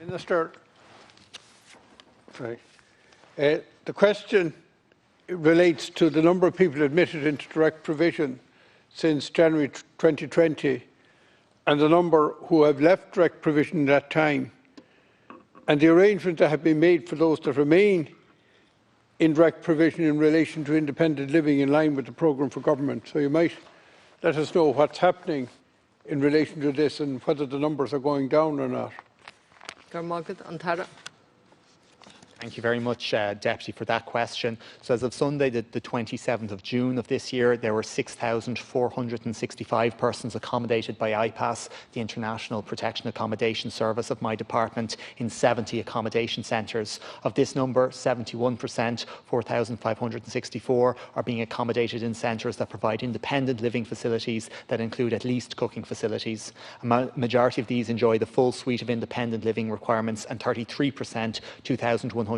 Minister, the question relates to the number of people admitted into direct provision since January 2020 and the number who have left direct provision in that time, and the arrangements that have been made for those that remain in direct provision in relation to independent living in line with the programme for government. So you might let us know what's happening in relation to this and whether the numbers are going down or not. Thank you very much, Deputy, for that question. So as of Sunday, the 27th of June of this year, there were 6,465 persons accommodated by IPAS, the International Protection Accommodation Service of my department, in 70 accommodation centres. Of this number, 71%, 4,564, are being accommodated in centres that provide independent living facilities that include at least cooking facilities. A majority of these enjoy the full suite of independent living requirements, and 33%, 2,158,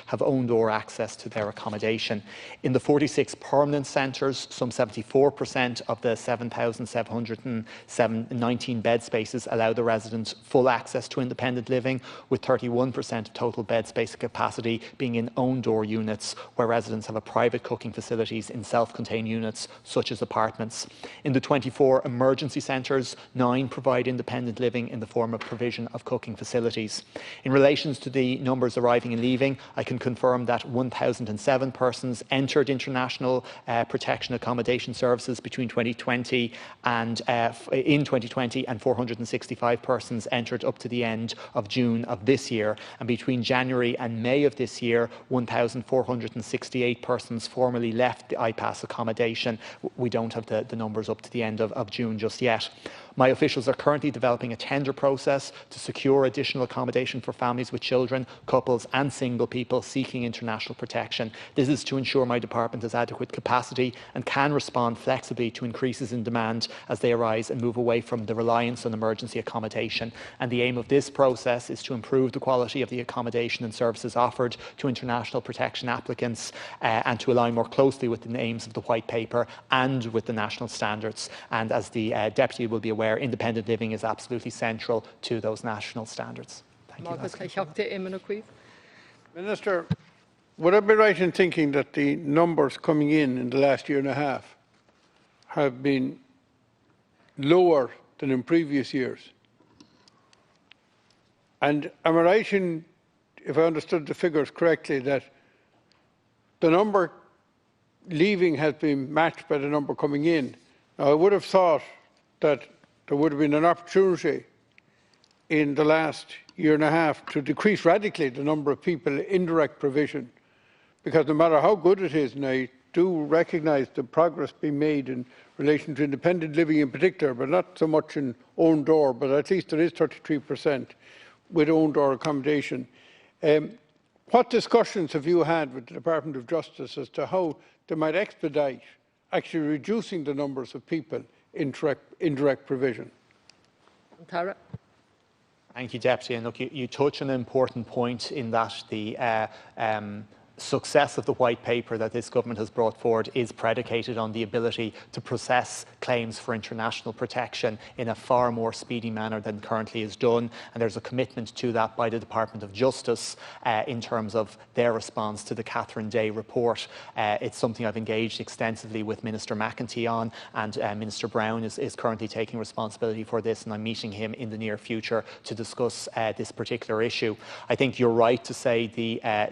have own-door access to their accommodation. In the 46 permanent centres, some 74% of the 7,719 bed spaces allow the residents full access to independent living, with 31% of total bed space capacity being in own-door units, where residents have a private cooking facilities in self-contained units, such as apartments. In the 24 emergency centres, 9 provide independent living in the form of provision of cooking facilities. In relation to the numbers arriving and leaving, I can confirm that 1,007 persons entered international protection accommodation services between 2020 and in 2020, and 465 persons entered up to the end of June of this year. And between January and May of this year, 1,468 persons formally left the IPAS accommodation. We don't have the numbers up to the end of June just yet. My officials are currently developing a tender process to secure additional accommodation for families with children, couples and single people seeking international protection. This is to ensure my department has adequate capacity and can respond flexibly to increases in demand as they arise and move away from the reliance on emergency accommodation. And the aim of this process is to improve the quality of the accommodation and services offered to international protection applicants and to align more closely with the aims of the White Paper and with the national standards. And as the Deputy will be aware, independent living is absolutely central to those national standards. Thank you. Éamon Ó Cuív. Minister, would I be right in thinking that the numbers coming in the last year and a half have been lower than in previous years? And am I right in, if I understood the figures correctly, that the number leaving has been matched by the number coming in? Now, I would have thought that there would have been an opportunity in the last year and a half to decrease radically the number of people in direct provision, because no matter how good it is, and I do recognise the progress being made in relation to independent living in particular, but not so much in own door, but at least there is 33% with own door accommodation. What discussions have you had with the Department of Justice as to how they might expedite actually reducing the numbers of people in direct provision? Thank you, Deputy. And look, you touch on an important point in that the success of the White Paper that this government has brought forward is predicated on the ability to process claims for international protection in a far more speedy manner than currently is done. And there's a commitment to that by the Department of Justice in terms of their response to the Catherine Day report. It's something I've engaged extensively with Minister McEntee on, and Minister Brown is currently taking responsibility for this, and I'm meeting him in the near future to discuss this particular issue. I think you're right to say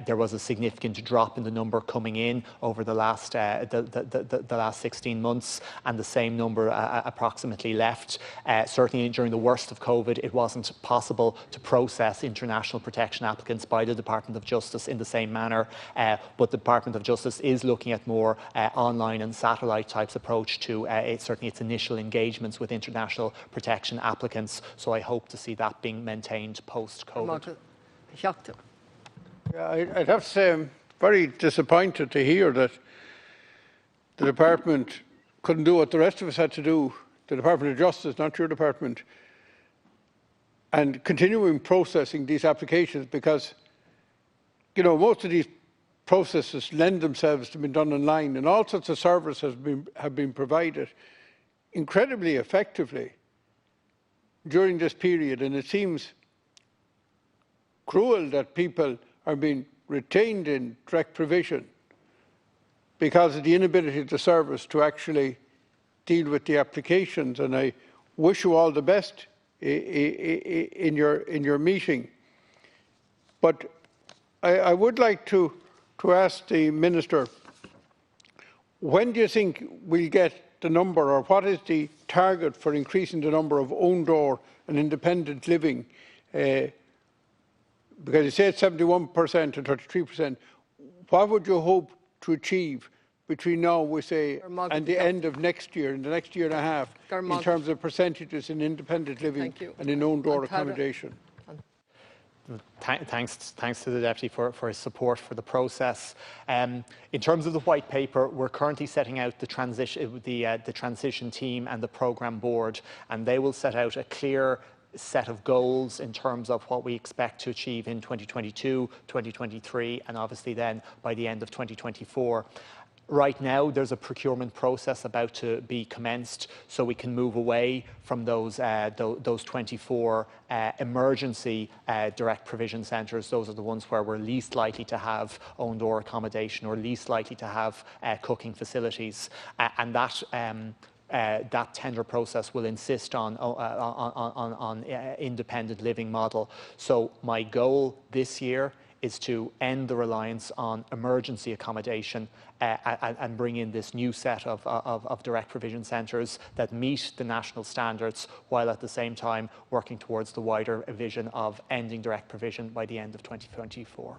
there was a significant drop in the number coming in over the last the last 16 months, and the same number approximately left. Certainly during the worst of COVID, it wasn't possible to process international protection applicants by the Department of Justice in the same manner, but the Department of Justice is looking at more online and satellite types approach to certainly its initial engagements with international protection applicants. So I hope to see that being maintained post-COVID. Yeah, I'd have to say I'm very disappointed to hear that the department couldn't do what the rest of us had to do, the Department of Justice, not your department, and continuing processing these applications, because, you know, most of these processes lend themselves to being done online, and all sorts of services have been provided incredibly effectively during this period, and it seems cruel that people are being retained in direct provision because of the inability of the service to actually deal with the applications. And I wish you all the best in your meeting. But I would like to ask the Minister, when do you think we'll get the number, or what is the target for increasing the number of own door and independent living? Because you say it's 71% and 33%. What would you hope to achieve between now, we say, and the end of next year, in the next year and a half, in terms of percentages in independent living and in own door accommodation? Thanks to the Deputy for his support for the process. In terms of the white paper, we're currently setting out the transition team and the programme board, and they will set out a clear set of goals in terms of what we expect to achieve in 2022, 2023, and obviously then by the end of 2024. Right now, there's a procurement process about to be commenced, so we can move away from those 24 emergency direct provision centres. Those are the ones where we're least likely to have own door accommodation or least likely to have cooking facilities, and that tender process will insist on independent living model. So my goal this year is to end the reliance on emergency accommodation and bring in this new set of direct provision centres that meet the national standards, while at the same time working towards the wider vision of ending direct provision by the end of 2024.